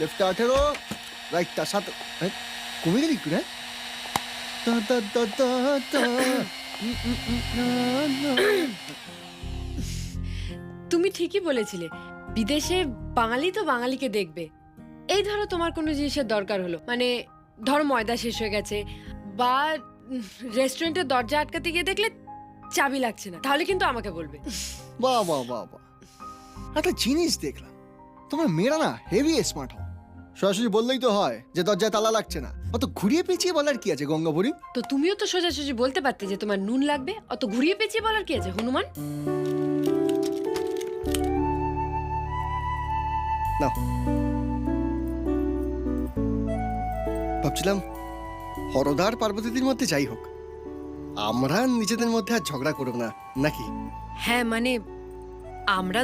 লেফটটা 18, রাইটটা 7। কমে গেলি একটু, হ্যাঁ? তুমি ঠিকই বলেছিলে, বিদেশে বাঙালি তো বাঙালিকে দেখবে। এই ধরো তোমার কোনো জিনিসের দরকার হলো, মানে ধরো ময়দা শেষ হয়ে গেছে, বা রেস্টুরেন্টের দরজা আটকাতে গিয়ে দেখলে চাবি লাগছে না, তাহলে কিন্তু আমাকে বলবে। বাহ বাহ বাহ বাহ, একটা জিনিস দেখলাম, তোমরা মেয়েরা না হেভি স্মার্ট হও। সরাসরি বললেই তো হয় যে দরজায় তালা লাগছে না, অত ঘুরিয়ে পেঁচিয়ে বলার কি আছে গঙ্গাপুরী? তো তুমিও তো সোজাসুজি বলতে পারতে যে তোমার নুন লাগবে, অত ঘুরিয়ে পেঁচিয়ে বলার কি আছে হনুমান? নাও, ভাবছিলাম হরদার পার্বতীদের মধ্যে যাই হোক, আমরা নিজেদের মধ্যে আর ঝগড়া করব না, নাকি? হ্যাঁ মানে আমরা